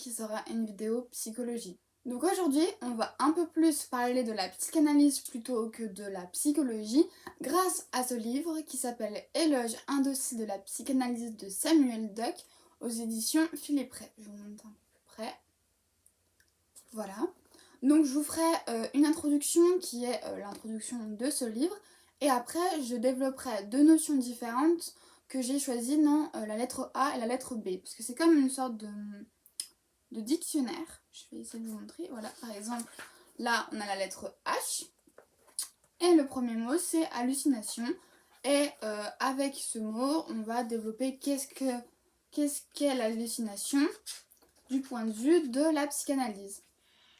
qui sera une vidéo psychologie. Donc aujourd'hui, on va un peu plus parler de la psychanalyse plutôt que de la psychologie grâce à ce livre qui s'appelle Éloge, un dossier de la psychanalyse de Samuel Duck aux éditions Philippe Ray. Je vous montre un peu plus près. Voilà. Donc je vous ferai une introduction qui est l'introduction de ce livre et après je développerai deux notions différentes que j'ai choisies dans la lettre A et la lettre B parce que c'est comme une sorte de dictionnaire. Je vais essayer de vous montrer. Voilà, par exemple, là on a la lettre H et le premier mot c'est hallucination et avec ce mot on va développer qu'est-ce qu'est l'hallucination du point de vue de la psychanalyse.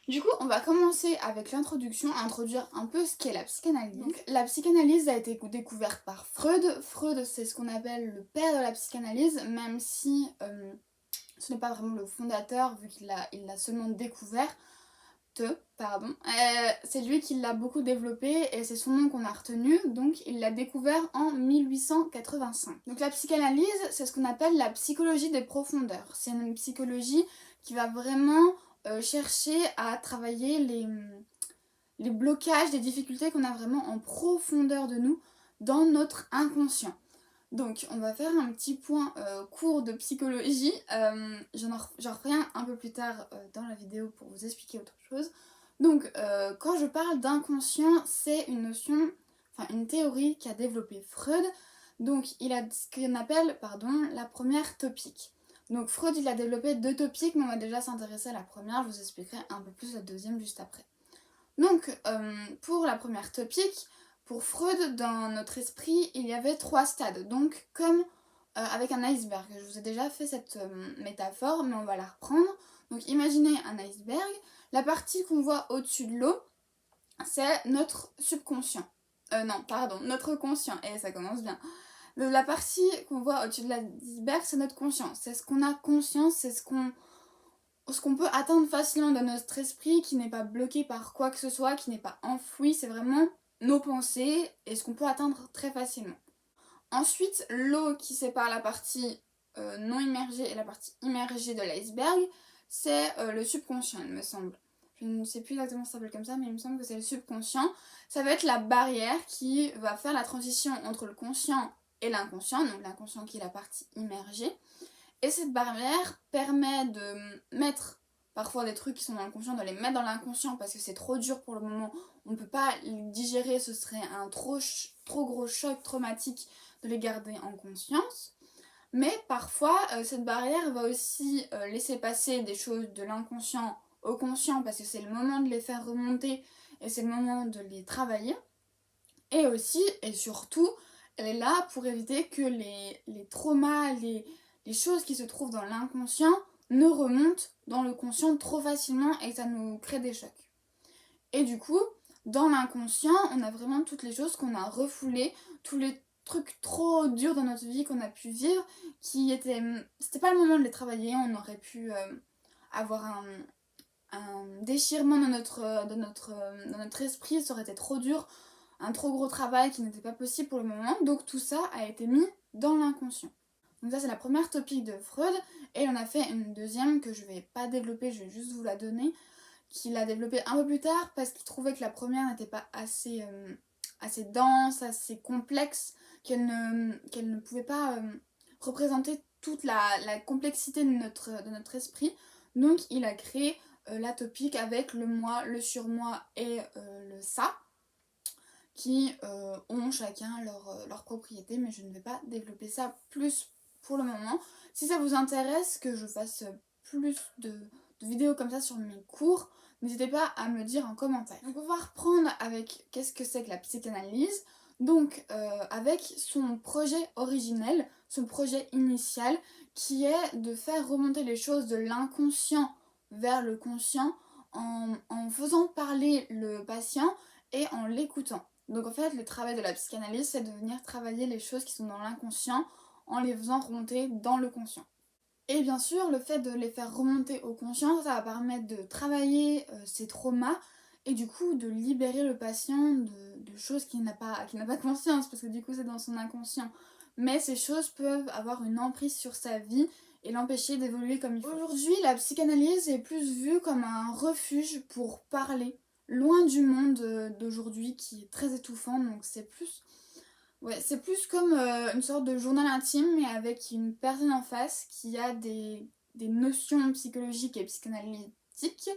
Du coup, on va commencer avec l'introduction, introduire un peu ce qu'est la psychanalyse. Donc, la psychanalyse a été découverte par Freud. Freud, c'est ce qu'on appelle le père de la psychanalyse, même si ce n'est pas vraiment le fondateur, vu qu'il l'a seulement découvert. C'est lui qui l'a beaucoup développé et c'est son nom qu'on a retenu, donc il l'a découvert en 1885. Donc la psychanalyse, c'est ce qu'on appelle la psychologie des profondeurs. C'est une psychologie qui va vraiment chercher à travailler les blocages, les difficultés qu'on a vraiment en profondeur de nous, dans notre inconscient. Donc on va faire un petit point cours de psychologie, j'en referai un peu plus tard dans la vidéo pour vous expliquer autre chose. Donc quand je parle d'inconscient, c'est une notion, enfin une théorie qu'a développée Freud. Donc il a ce qu'on appelle, la première topique. Donc Freud il a développé deux topiques, mais on va déjà s'intéresser à la première, je vous expliquerai un peu plus la deuxième juste après. Donc pour la première topique, pour Freud, dans notre esprit, il y avait trois stades, donc comme avec un iceberg. Je vous ai déjà fait cette métaphore, mais on va la reprendre. Donc imaginez un iceberg, la partie qu'on voit au-dessus de l'eau, c'est notre subconscient. Notre conscient, et ça commence bien. La partie qu'on voit au-dessus de l'iceberg, c'est notre conscient. C'est ce qu'on a conscience, c'est ce qu'on peut atteindre facilement dans notre esprit, qui n'est pas bloqué par quoi que ce soit, qui n'est pas enfoui, c'est vraiment nos pensées et ce qu'on peut atteindre très facilement. Ensuite, l'eau qui sépare la partie non immergée et la partie immergée de l'iceberg, c'est le subconscient, il me semble. Je ne sais plus exactement si ça s'appelle comme ça, mais il me semble que c'est le subconscient. Ça va être la barrière qui va faire la transition entre le conscient et l'inconscient, donc l'inconscient qui est la partie immergée. Et cette barrière permet de mettre parfois des trucs qui sont dans le conscient, de les mettre dans l'inconscient parce que c'est trop dur pour le moment, on ne peut pas les digérer, ce serait un trop gros choc traumatique de les garder en conscience. Mais parfois, cette barrière va aussi laisser passer des choses de l'inconscient au conscient parce que c'est le moment de les faire remonter et c'est le moment de les travailler. Et aussi, et surtout, elle est là pour éviter que les traumas, les choses qui se trouvent dans l'inconscient ne remontent dans le conscient trop facilement et ça nous crée des chocs. Et du coup, dans l'inconscient, on a vraiment toutes les choses qu'on a refoulées, tous les trucs trop durs dans notre vie qu'on a pu vivre, c'était pas le moment de les travailler, on aurait pu avoir un déchirement dans notre esprit, ça aurait été trop dur, un trop gros travail qui n'était pas possible pour le moment, donc tout ça a été mis dans l'inconscient. Donc ça c'est la première topique de Freud, et on a fait une deuxième que je vais pas développer, je vais juste vous la donner, qu'il a développée un peu plus tard parce qu'il trouvait que la première n'était pas assez dense, assez complexe, qu'elle ne pouvait pas représenter toute la complexité de notre esprit. Donc il a créé la topique avec le moi, le surmoi et le ça, qui ont chacun leur propriété, mais je ne vais pas développer ça plus pour le moment. Si ça vous intéresse que je fasse plus de vidéos comme ça sur mes cours, n'hésitez pas à me le dire en commentaire. Donc on va reprendre avec qu'est-ce que c'est que la psychanalyse. Donc avec son projet originel, son projet initial, qui est de faire remonter les choses de l'inconscient vers le conscient en faisant parler le patient et en l'écoutant. Donc en fait, le travail de la psychanalyse, c'est de venir travailler les choses qui sont dans l'inconscient en les faisant remonter dans le conscient. Et bien sûr, le fait de les faire remonter au conscient, ça va permettre de travailler ses traumas et du coup de libérer le patient de choses qu'il n'a pas conscience parce que du coup c'est dans son inconscient. Mais ces choses peuvent avoir une emprise sur sa vie et l'empêcher d'évoluer comme il faut. Aujourd'hui, la psychanalyse est plus vue comme un refuge pour parler, loin du monde d'aujourd'hui qui est très étouffant, donc c'est plus comme une sorte de journal intime, mais avec une personne en face qui a des notions psychologiques et psychanalytiques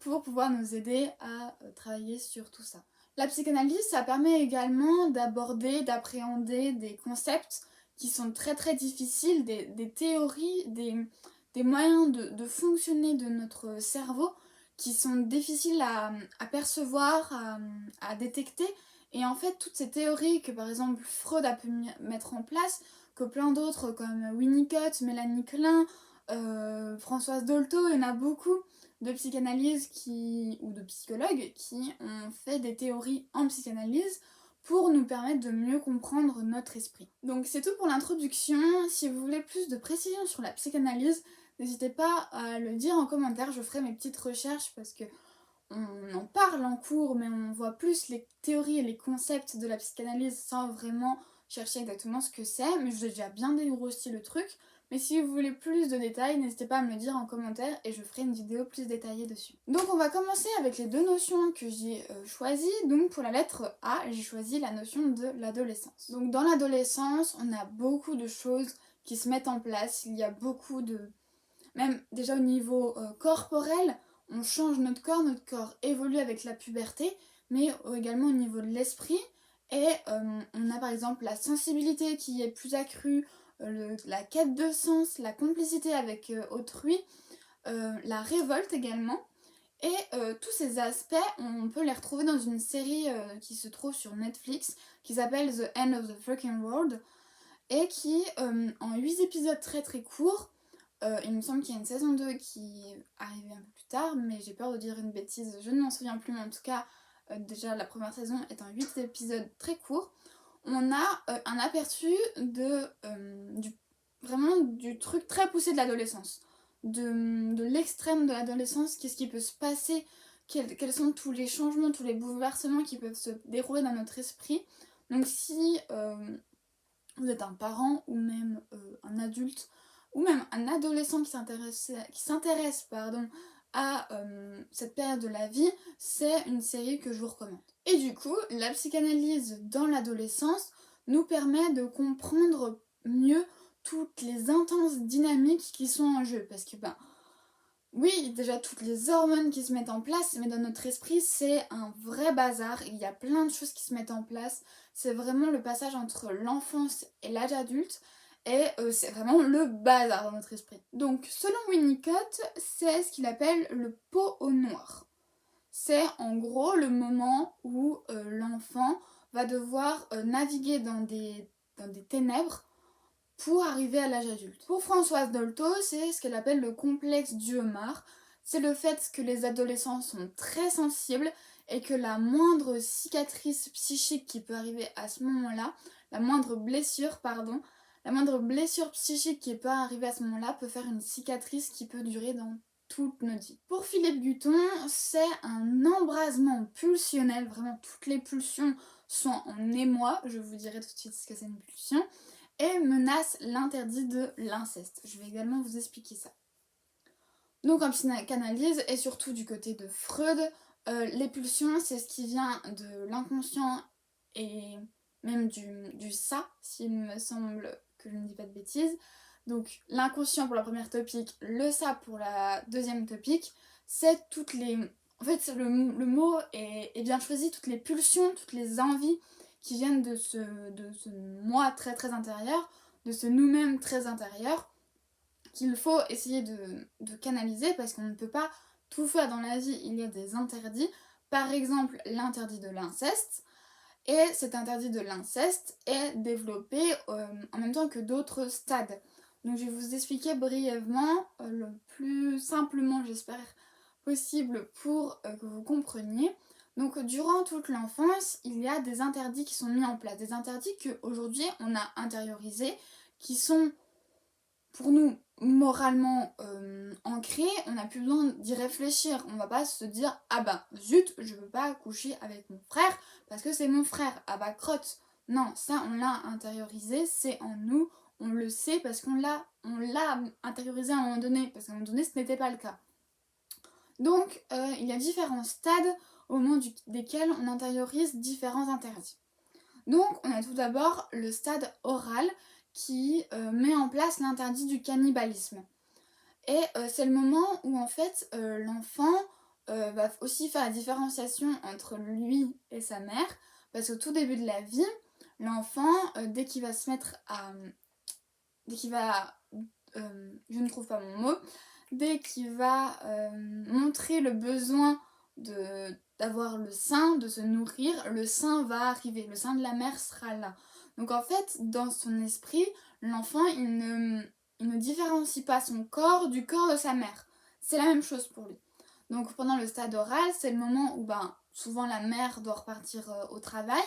pour pouvoir nous aider à travailler sur tout ça. La psychanalyse, ça permet également d'aborder, d'appréhender des concepts qui sont très très difficiles, des théories, des moyens de fonctionner de notre cerveau qui sont difficiles à percevoir, à détecter. Et en fait, toutes ces théories que par exemple Freud a pu mettre en place, que plein d'autres comme Winnicott, Mélanie Klein, Françoise Dolto, il y en a beaucoup de psychanalyse ou de psychologues qui ont fait des théories en psychanalyse pour nous permettre de mieux comprendre notre esprit. Donc c'est tout pour l'introduction. Si vous voulez plus de précisions sur la psychanalyse, n'hésitez pas à le dire en commentaire, je ferai mes petites recherches parce que on en parle en cours, mais on voit plus les théories et les concepts de la psychanalyse sans vraiment chercher exactement ce que c'est. Mais je vous ai déjà bien dégrossi le truc. Mais si vous voulez plus de détails, n'hésitez pas à me le dire en commentaire et je ferai une vidéo plus détaillée dessus. Donc on va commencer avec les 2 notions que j'ai choisies. Donc pour la lettre A, j'ai choisi la notion de l'adolescence. Donc dans l'adolescence, on a beaucoup de choses qui se mettent en place. Il y a beaucoup de... Même déjà au niveau corporel, on change notre corps évolue avec la puberté, mais également au niveau de l'esprit. Et on a par exemple la sensibilité qui est plus accrue, la quête de sens, la complicité avec autrui, la révolte également. Et tous ces aspects, on peut les retrouver dans une série qui se trouve sur Netflix, qui s'appelle The End of the Fucking World, et qui, en 8 épisodes très très courts, il me semble qu'il y a une saison 2 qui est arrivée un peu plus tard, mais j'ai peur de dire une bêtise, je ne m'en souviens plus, mais en tout cas, déjà la première saison est en 8 épisodes très courts. On a un aperçu vraiment du truc très poussé de l'adolescence, de l'extrême de l'adolescence, qu'est-ce qui peut se passer, quels sont tous les changements, tous les bouleversements qui peuvent se dérouler dans notre esprit. Donc si vous êtes un parent ou même un adulte ou même un adolescent qui s'intéresse à cette période de la vie, c'est une série que je vous recommande. Et du coup, la psychanalyse dans l'adolescence nous permet de comprendre mieux toutes les intenses dynamiques qui sont en jeu. Parce que, oui, déjà toutes les hormones qui se mettent en place, mais dans notre esprit, c'est un vrai bazar. Il y a plein de choses qui se mettent en place. C'est vraiment le passage entre l'enfance et l'âge adulte. Et c'est vraiment le bazar dans notre esprit. Donc, selon Winnicott, c'est ce qu'il appelle le pot au noir. C'est en gros le moment où l'enfant va devoir naviguer dans des ténèbres pour arriver à l'âge adulte. Pour Françoise Dolto, c'est ce qu'elle appelle le complexe du homard. C'est le fait que les adolescents sont très sensibles et que la moindre cicatrice psychique qui peut arriver à ce moment-là, la moindre blessure psychique qui peut arriver à ce moment-là peut faire une cicatrice qui peut durer dans toute notre vie. Pour Philippe Gutton, c'est un embrasement pulsionnel, vraiment toutes les pulsions sont en émoi, je vous dirai tout de suite ce que c'est une pulsion, et menace l'interdit de l'inceste. Je vais également vous expliquer ça. Donc en psychanalyse, et surtout du côté de Freud, les pulsions, c'est ce qui vient de l'inconscient et même du ça, s'il me semble que je ne dis pas de bêtises. Donc l'inconscient pour la première topique, le ça pour la deuxième topique, c'est toutes les... En fait, le mot est bien choisi, toutes les pulsions, toutes les envies qui viennent de ce moi très très intérieur, de ce nous-mêmes très intérieur, qu'il faut essayer de canaliser parce qu'on ne peut pas tout faire dans la vie, il y a des interdits. Par exemple, l'interdit de l'inceste. Et cet interdit de l'inceste est développé en même temps que d'autres stades. Donc je vais vous expliquer brièvement, le plus simplement j'espère possible pour que vous compreniez. Donc durant toute l'enfance, il y a des interdits qui sont mis en place. Des interdits qu'aujourd'hui on a intériorisés, qui sont pour nous moralement ancrés, on n'a plus besoin d'y réfléchir. On va pas se dire ah bah zut, je veux pas coucher avec mon frère parce que c'est mon frère. Ah bah crotte. Non, ça on l'a intériorisé, c'est en nous, on le sait parce qu'on l'a intériorisé à un moment donné, parce qu'à un moment donné, ce n'était pas le cas. Donc, il y a différents stades au moment desquels on intériorise différents interdits. Donc, on a tout d'abord le stade oral qui met en place l'interdit du cannibalisme. Et c'est le moment où en fait l'enfant va aussi faire la différenciation entre lui et sa mère, parce qu'au tout début de la vie, l'enfant, dès qu'il va se mettre à... dès qu'il va... je ne trouve pas mon mot. Dès qu'il va montrer le besoin d'avoir le sein, de se nourrir, le sein va arriver, le sein de la mère sera là. Donc en fait, dans son esprit, l'enfant, il ne différencie pas son corps du corps de sa mère. C'est la même chose pour lui. Donc pendant le stade oral, c'est le moment où souvent la mère doit repartir au travail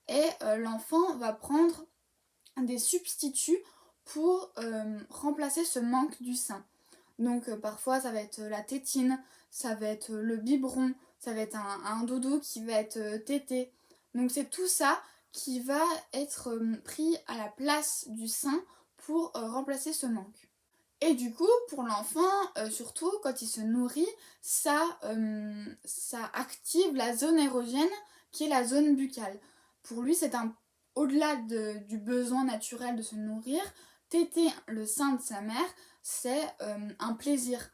et l'enfant va prendre des substituts pour remplacer ce manque du sein. Donc parfois ça va être la tétine, ça va être le biberon, ça va être un doudou qui va être tété. Donc c'est tout ça qui va être pris à la place du sein pour remplacer ce manque. Et du coup, pour l'enfant, surtout quand il se nourrit, ça active la zone érogène qui est la zone buccale. Pour lui, c'est au-delà du besoin naturel de se nourrir, téter le sein de sa mère, c'est un plaisir.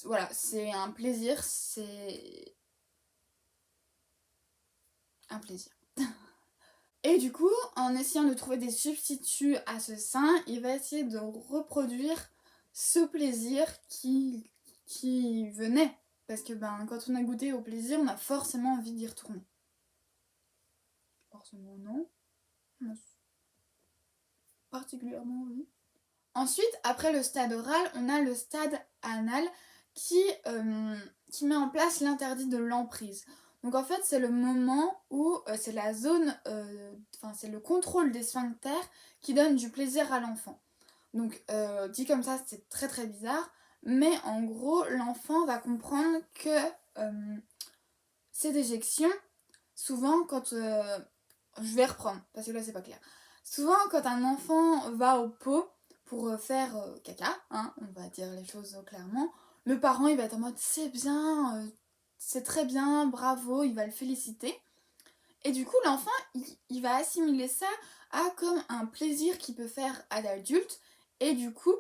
Voilà, c'est un plaisir, c'est un plaisir. Et du coup, en essayant de trouver des substituts à ce sein, il va essayer de reproduire ce plaisir qui venait. Parce que quand on a goûté au plaisir, on a forcément envie d'y retourner. Forcément non. Particulièrement oui. Ensuite, après le stade oral, on a le stade anal qui met en place l'interdit de l'emprise. Donc en fait, c'est le moment où c'est la zone, c'est le contrôle des sphincters qui donne du plaisir à l'enfant. Donc dit comme ça, c'est très très bizarre, mais en gros, l'enfant va comprendre que ces déjections, souvent quand... je vais reprendre, parce que là c'est pas clair. Souvent quand un enfant va au pot pour faire caca, hein, on va dire les choses clairement, le parent il va être en mode c'est bien, c'est très bien, bravo, il va le féliciter. Et du coup l'enfant il va assimiler ça à comme un plaisir qu'il peut faire à l'adulte, et du coup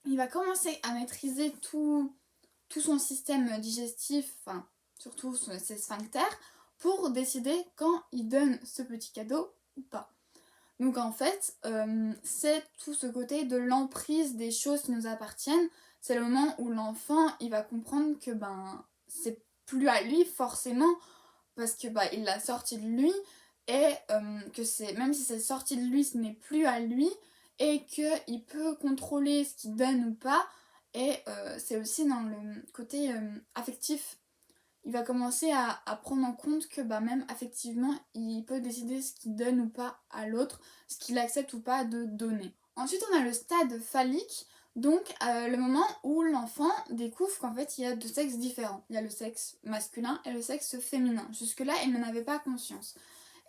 il va commencer à maîtriser tout son système digestif, enfin surtout ses sphincters, pour décider quand il donne ce petit cadeau ou pas. Donc en fait, c'est tout ce côté de l'emprise des choses qui nous appartiennent. C'est le moment où l'enfant, il va comprendre que c'est plus à lui forcément, parce que il l'a sorti de lui, et que même si c'est sorti de lui, ce n'est plus à lui, et qu'il peut contrôler ce qu'il donne ou pas. Et c'est aussi dans le côté affectif. Il va commencer à prendre en compte que même affectivement, il peut décider ce qu'il donne ou pas à l'autre, ce qu'il accepte ou pas de donner. Ensuite, on a le stade phallique, donc le moment où l'enfant découvre qu'en fait, il y a deux sexes différents. Il y a le sexe masculin et le sexe féminin. Jusque-là, il n'en avait pas conscience.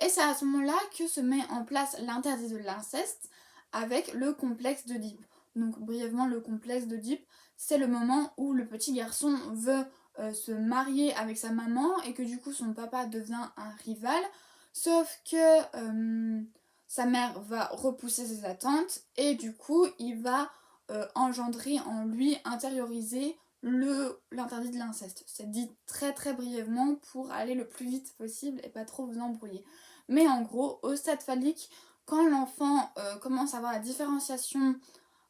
Et c'est à ce moment-là que se met en place l'interdit de l'inceste avec le complexe d'Oedipe. Donc brièvement, le complexe d'Oedipe, c'est le moment où le petit garçon veut se marier avec sa maman et que du coup son papa devient un rival, sauf que sa mère va repousser ses attentes et du coup il va engendrer en lui, intérioriser l'interdit de l'inceste. C'est dit très très brièvement pour aller le plus vite possible et pas trop vous embrouiller. Mais en gros, au stade phallique, quand l'enfant commence à avoir la différenciation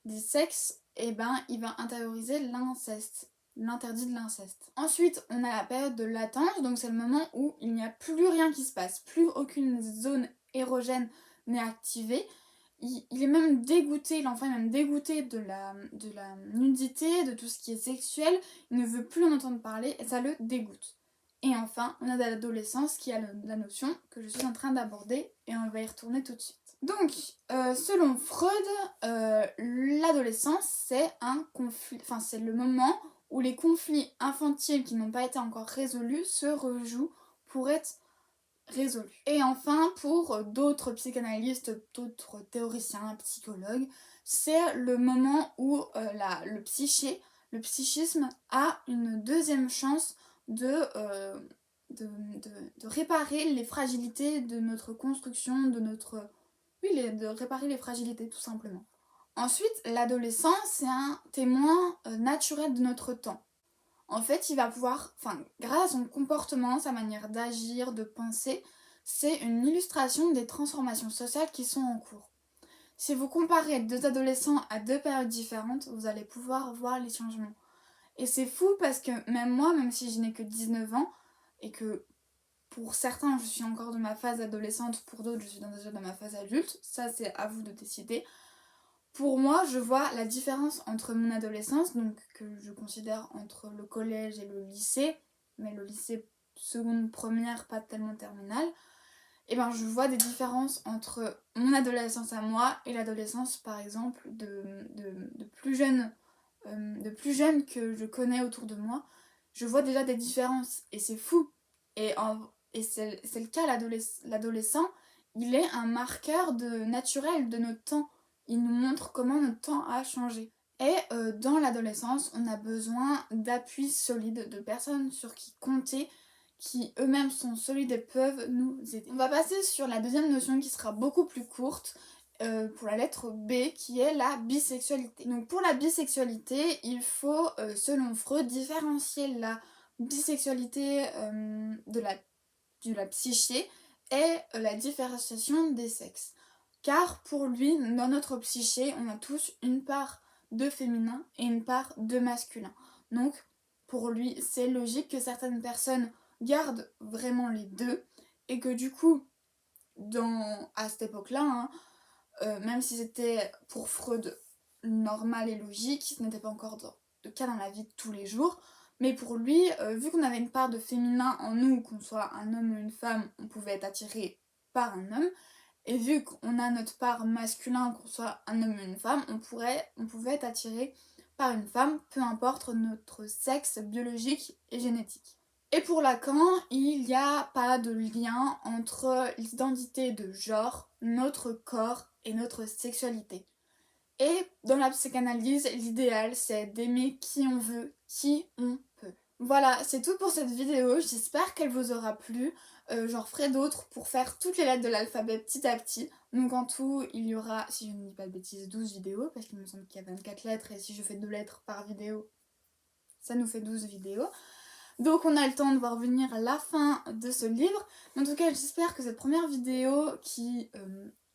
des sexes, il va intérioriser l'inceste, l'interdit de l'inceste. Ensuite, on a la période de latence, donc c'est le moment où il n'y a plus rien qui se passe, plus aucune zone érogène n'est activée. Il est même dégoûté, l'enfant est même dégoûté de la nudité, de tout ce qui est sexuel, il ne veut plus en entendre parler et ça le dégoûte. Et enfin, on a l'adolescence qui a la notion que je suis en train d'aborder et on va y retourner tout de suite. Donc, selon Freud, l'adolescence, c'est un conflit, c'est le moment où les conflits infantiles qui n'ont pas été encore résolus se rejouent pour être résolu. Et enfin, pour d'autres psychanalystes, d'autres théoriciens, psychologues, c'est le moment où le psychisme a une deuxième chance de réparer les fragilités de notre construction, de réparer les fragilités tout simplement. Ensuite, l'adolescent, c'est un témoin naturel de notre temps. En fait, il va pouvoir, grâce à son comportement, sa manière d'agir, de penser, c'est une illustration des transformations sociales qui sont en cours. Si vous comparez deux adolescents à deux périodes différentes, vous allez pouvoir voir les changements. Et c'est fou parce que même moi, même si je n'ai que 19 ans, et que pour certains je suis encore dans ma phase adolescente, pour d'autres je suis déjà dans ma phase adulte, ça c'est à vous de décider. Pour moi, je vois la différence entre mon adolescence, donc que je considère entre le collège et le lycée, mais le lycée seconde, première, pas tellement terminale, et ben je vois des différences entre mon adolescence à moi et l'adolescence par exemple de plus jeunes que je connais autour de moi. Je vois déjà des différences et c'est fou. Et c'est le cas, l'adolescent, il est un marqueur naturel de notre temps. Il nous montre comment notre temps a changé. Et dans l'adolescence, on a besoin d'appuis solides, de personnes sur qui compter, qui eux-mêmes sont solides et peuvent nous aider. On va passer sur la deuxième notion qui sera beaucoup plus courte, pour la lettre B, qui est la bisexualité. Donc pour la bisexualité, il faut, selon Freud, différencier la bisexualité de la psyché et la différenciation des sexes. Car pour lui, dans notre psyché, on a tous une part de féminin et une part de masculin. Donc pour lui, c'est logique que certaines personnes gardent vraiment les deux et que du coup, à cette époque-là, même si c'était pour Freud normal et logique, ce n'était pas encore le cas dans la vie de tous les jours, mais pour lui, vu qu'on avait une part de féminin en nous, qu'on soit un homme ou une femme, on pouvait être attiré par un homme, et vu qu'on a notre part masculin, qu'on soit un homme ou une femme, on pouvait être attiré par une femme, peu importe notre sexe biologique et génétique. Et pour Lacan, il n'y a pas de lien entre l'identité de genre, notre corps et notre sexualité. Et dans la psychanalyse, l'idéal c'est d'aimer qui on veut, qui on peut. Voilà, c'est tout pour cette vidéo, j'espère qu'elle vous aura plu. J'en referai d'autres pour faire toutes les lettres de l'alphabet petit à petit. Donc en tout, il y aura, si je ne dis pas de bêtises, 12 vidéos, parce qu'il me semble qu'il y a 24 lettres, et si je fais 2 lettres par vidéo, ça nous fait 12 vidéos. Donc on a le temps de voir venir la fin de ce livre. En tout cas, j'espère que cette première vidéo qui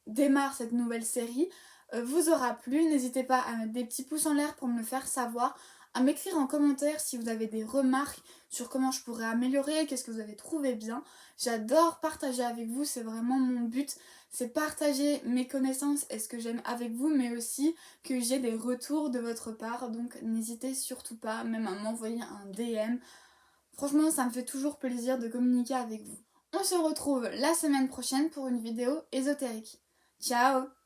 démarre cette nouvelle série vous aura plu. N'hésitez pas à mettre des petits pouces en l'air pour me le faire savoir, à m'écrire en commentaire si vous avez des remarques sur comment je pourrais améliorer, qu'est-ce que vous avez trouvé bien. J'adore partager avec vous, c'est vraiment mon but, c'est partager mes connaissances et ce que j'aime avec vous, mais aussi que j'ai des retours de votre part. Donc n'hésitez surtout pas, même à m'envoyer un DM. Franchement, ça me fait toujours plaisir de communiquer avec vous. On se retrouve la semaine prochaine pour une vidéo ésotérique. Ciao!